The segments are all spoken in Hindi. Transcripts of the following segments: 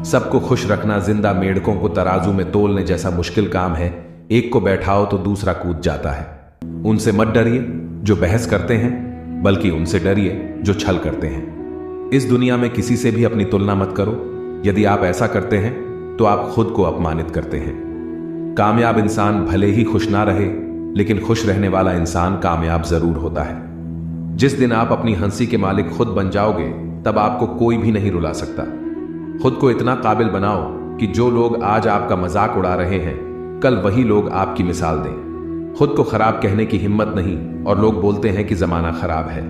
सबको खुश रखना जिंदा मेंढकों को तराजू में तोलने जैसा मुश्किल काम है। एक को बैठाओ तो दूसरा कूद जाता है। उनसे मत डरिए जो बहस करते हैं, बल्कि उनसे डरिए जो छल करते हैं। इस दुनिया में किसी से भी अपनी तुलना मत करो। यदि आप ऐसा करते हैं तो आप खुद को अपमानित करते हैं। कामयाब इंसान भले ही खुश ना रहे, लेकिन खुश रहने वाला इंसान कामयाब जरूर होता है। जिस दिन आप अपनी हंसी के मालिक खुद बन जाओगे, तब आपको कोई भी नहीं रुला सकता। खुद को इतना काबिल बनाओ कि जो लोग आज आपका मजाक उड़ा रहे हैं, कल वही लोग आपकी मिसाल दें। खुद को खराब कहने की हिम्मत नहीं, और लोग बोलते हैं कि जमाना खराब है।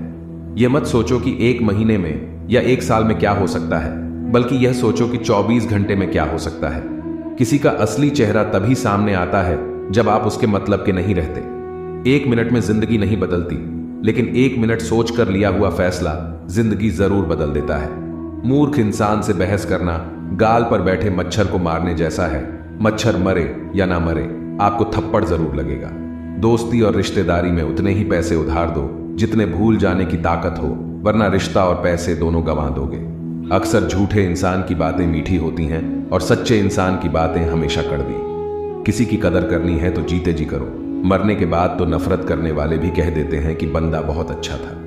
यह मत सोचो कि 1 महीने में या 1 साल में क्या हो सकता है, बल्कि यह सोचो कि 24 घंटे में क्या हो सकता है। किसी का असली चेहरा तभी सामने आता है जब आप उसके मतलब के नहीं रहते। 1 मिनट में जिंदगी नहीं बदलती, लेकिन 1 मिनट सोच कर लिया हुआ फैसला जिंदगी जरूर बदल देता है। मूर्ख इंसान से बहस करना गाल पर बैठे मच्छर को मारने जैसा है। मच्छर मरे या ना मरे, आपको थप्पड़ जरूर लगेगा। दोस्ती और रिश्तेदारी में उतने ही पैसे उधार दो जितने भूल जाने की ताकत हो, वरना रिश्ता और पैसे दोनों गंवा दोगे। अक्सर झूठे इंसान की बातें मीठी होती हैं और सच्चे इंसान की बातें हमेशा कड़वी। किसी की कदर करनी है तो जीते जी करो। मरने के बाद तो नफरत करने वाले भी कह देते हैं कि बंदा बहुत अच्छा था।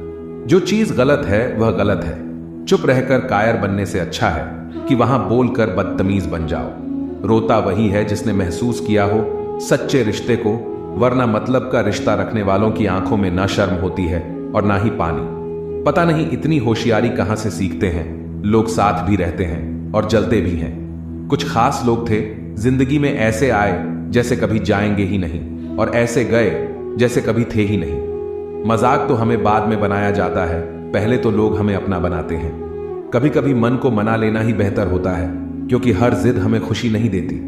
जो चीज गलत है वह गलत है। चुप रहकर कायर बनने से अच्छा है कि वहां बोलकर बदतमीज बन जाओ। रोता वही है जिसने महसूस किया हो सच्चे रिश्ते को, वरना मतलब का रिश्ता रखने वालों की आंखों में ना शर्म होती है और ना ही पानी। पता नहीं इतनी होशियारी कहां से सीखते हैं। लोग साथ भी रहते हैं और जलते भी हैं। कुछ खास लोग थे, जिंदगी में ऐसे आए जैसे कभी जाएंगे ही नहीं, और ऐसे गए जैसे कभी थे ही नहीं। मजाक तो हमें बाद में बनाया जाता है, पहले तो लोग हमें अपना बनाते हैं। कभी कभी मन को मना लेना ही बेहतर होता है, क्योंकि हर जिद हमें खुशी नहीं देती।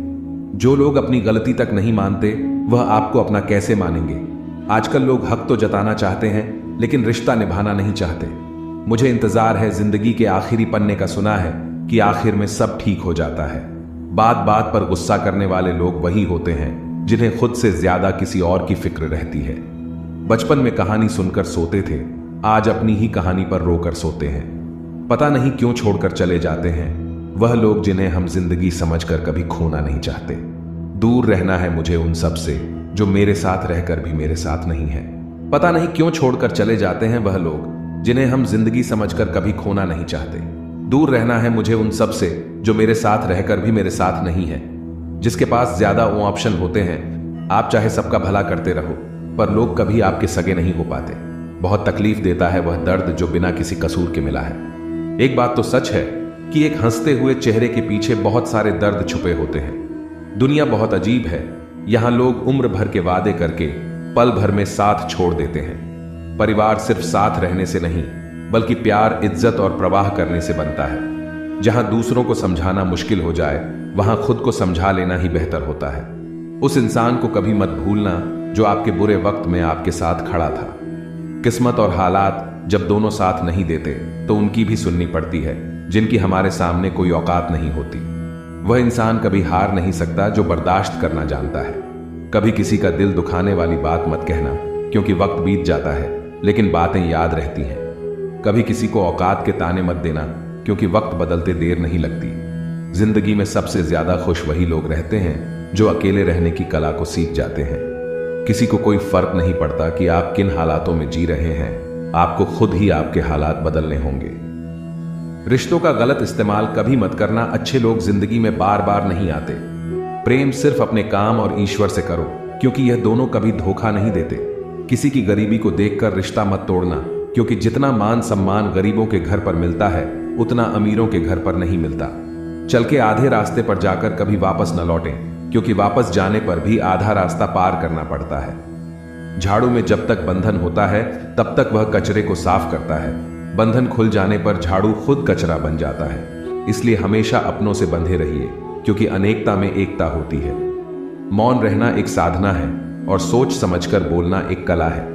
जो लोग अपनी गलती तक नहीं मानते, वह आपको अपना कैसे मानेंगे। आजकल लोग हक तो जताना चाहते हैं, लेकिन रिश्ता निभाना नहीं चाहते। मुझे इंतजार है जिंदगी के आखिरी पन्ने का, सुना है कि आखिर में सब ठीक हो जाता है। बात बात पर गुस्सा करने वाले लोग वही होते हैं जिन्हें खुद से ज्यादा किसी और की फिक्र रहती है। बचपन में कहानी सुनकर सोते थे, आज अपनी ही कहानी पर रोकर सोते हैं। पता नहीं क्यों छोड़कर चले जाते हैं वह लोग जिन्हें हम जिंदगी समझकर कभी खोना नहीं चाहते। दूर रहना है मुझे उन सब से जो मेरे साथ रहकर भी मेरे साथ नहीं है। पता नहीं क्यों छोड़कर चले जाते हैं वह लोग जिन्हें हम जिंदगी समझकर कभी खोना नहीं चाहते। दूर रहना है मुझे उन सब से जो मेरे साथ रहकर भी मेरे साथ नहीं है। जिसके पास ज्यादा वो ऑप्शन होते हैं, आप चाहे सबका भला करते रहो, पर लोग कभी आपके सगे नहीं हो पाते। बहुत तकलीफ देता है वह दर्द जो बिना किसी कसूर के मिला है। एक बात तो सच है कि एक हंसते हुए चेहरे के पीछे बहुत सारे दर्द छुपे होते हैं। दुनिया बहुत अजीब है। यहां लोग उम्र भर के वादे करके पल भर में साथ छोड़ देते हैं। परिवार सिर्फ साथ रहने से नहीं, बल्कि प्यार, इज्जत और प्रवाह करने से बनता है। जहां दूसरों को समझाना मुश्किल हो जाए, वहां खुद को समझा लेना ही बेहतर होता है। उस इंसान को कभी मत भूलना जो आपके बुरे वक्त में आपके साथ खड़ा था। किस्मत और हालात जब दोनों साथ नहीं देते, तो उनकी भी सुननी पड़ती है जिनकी हमारे सामने कोई औकात नहीं होती। वह इंसान कभी हार नहीं सकता जो बर्दाश्त करना जानता है। कभी किसी का दिल दुखाने वाली बात मत कहना, क्योंकि वक्त बीत जाता है लेकिन बातें याद रहती हैं। कभी किसी को औकात के ताने मत देना, क्योंकि वक्त बदलते देर नहीं लगती। जिंदगी में सबसे ज्यादा खुश वही लोग रहते हैं जो अकेले रहने की कला को सीख जाते हैं। किसी को कोई फर्क नहीं पड़ता कि आप किन हालातों में जी रहे हैं, आपको खुद ही आपके हालात बदलने होंगे। रिश्तों का गलत इस्तेमाल कभी मत करना। अच्छे लोग जिंदगी में बार बार नहीं आते। प्रेम सिर्फ अपने काम और ईश्वर से करो, क्योंकि यह दोनों कभी धोखा नहीं देते। किसी की गरीबी को देखकर रिश्ता मत तोड़ना, क्योंकि जितना मान सम्मान गरीबों के घर पर मिलता है, उतना अमीरों के घर पर नहीं मिलता। चल के आधे रास्ते पर जाकर कभी वापस न लौटें, क्योंकि वापस जाने पर भी आधा रास्ता पार करना पड़ता है। झाड़ू में जब तक बंधन होता है, तब तक वह कचरे को साफ करता है। बंधन खुल जाने पर झाड़ू खुद कचरा बन जाता है। इसलिए हमेशा अपनों से बंधे रहिए, क्योंकि अनेकता में एकता होती है। मौन रहना एक साधना है और सोच समझकर बोलना एक कला है।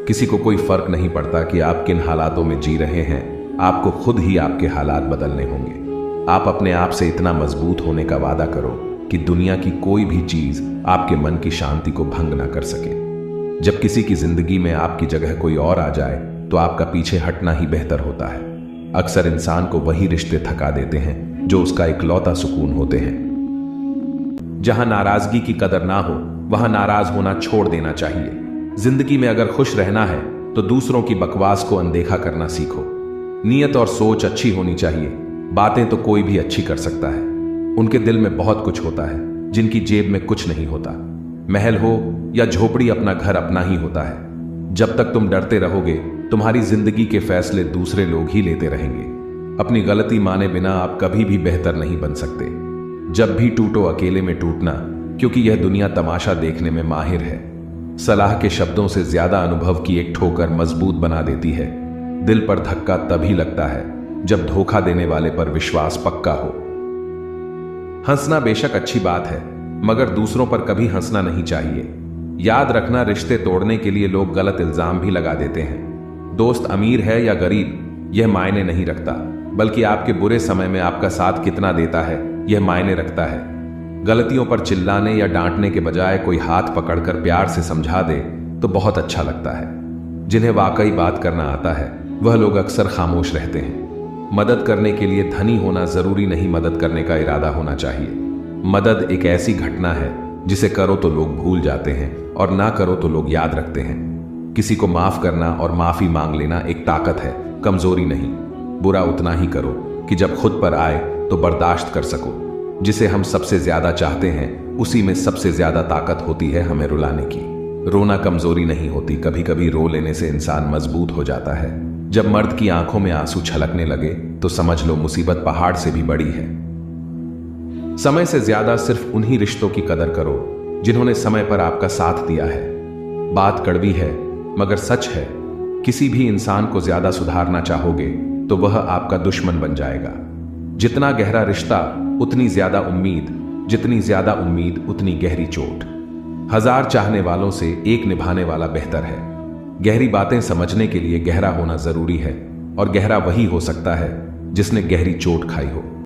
किसी को कोई फर्क नहीं पड़ता कि आप किन हालातों में जी रहे हैं, आपको खुद ही आपके हालात बदलने होंगे। आप अपने आप से इतना मजबूत होने का वादा करो कि दुनिया की कोई भी चीज आपके मन की शांति को भंग ना कर सके। जब किसी की जिंदगी में आपकी जगह कोई और आ जाए, तो आपका पीछे हटना ही बेहतर होता है। अक्सर इंसान को वही रिश्ते थका देते हैं जो उसका इकलौता सुकून होते हैं। जहां नाराजगी की कदर ना हो वहां नाराज होना छोड़ देना चाहिए। जिंदगी में अगर खुश रहना है तो दूसरों की बकवास को अनदेखा करना सीखो। नीयत और सोच अच्छी होनी चाहिए। बातें तो कोई भी अच्छी कर सकता है। उनके दिल में बहुत कुछ होता है जिनकी जेब में कुछ नहीं होता। महल हो या झोपड़ी, अपना घर अपना ही होता है। जब तक तुम डरते रहोगे तुम्हारी जिंदगी के फैसले दूसरे लोग ही लेते रहेंगे। अपनी गलती माने बिना आप कभी भी बेहतर नहीं बन सकते। जब भी टूटो अकेले में टूटना, क्योंकि यह दुनिया तमाशा देखने में माहिर है। सलाह के शब्दों से ज्यादा अनुभव की एक ठोकर मजबूत बना देती है। दिल पर धक्का तभी लगता है जब धोखा देने वाले पर विश्वास पक्का हो। हंसना बेशक अच्छी बात है, मगर दूसरों पर कभी हंसना नहीं चाहिए। याद रखना, रिश्ते तोड़ने के लिए लोग गलत इल्जाम भी लगा देते हैं। दोस्त अमीर है या गरीब यह मायने नहीं रखता, बल्कि आपके बुरे समय में आपका साथ कितना देता है यह मायने रखता है। गलतियों पर चिल्लाने या डांटने के बजाय कोई हाथ पकड़कर प्यार से समझा दे तो बहुत अच्छा लगता है। जिन्हें वाकई बात करना आता है वह लोग अक्सर खामोश रहते हैं। मदद करने के लिए धनी होना जरूरी नहीं, मदद करने का इरादा होना चाहिए। मदद एक ऐसी घटना है जिसे करो तो लोग भूल जाते हैं और ना करो तो लोग याद रखते हैं। किसी को माफ करना और माफी मांग लेना एक ताकत है, कमजोरी नहीं। बुरा उतना ही करो कि जब खुद पर आए तो बर्दाश्त कर सको। जिसे हम सबसे ज्यादा चाहते हैं उसी में सबसे ज्यादा ताकत होती है हमें रुलाने की। रोना कमजोरी नहीं होती, कभी कभी रो लेने से इंसान मजबूत हो जाता है। जब मर्द की आंखों में आंसू छलकने लगे तो समझ लो मुसीबत पहाड़ से भी बड़ी है। समय से ज्यादा सिर्फ उन्हीं रिश्तों की कदर करो जिन्होंने समय पर आपका साथ दिया है। बात कड़वी है मगर सच है, किसी भी इंसान को ज्यादा सुधारना चाहोगे तो वह आपका दुश्मन बन जाएगा। जितना गहरा रिश्ता उतनी ज्यादा उम्मीद, जितनी ज्यादा उम्मीद उतनी गहरी चोट। 1000 चाहने वालों से एक निभाने वाला बेहतर है। गहरी बातें समझने के लिए गहरा होना जरूरी है, और गहरा वही हो सकता है जिसने गहरी चोट खाई हो।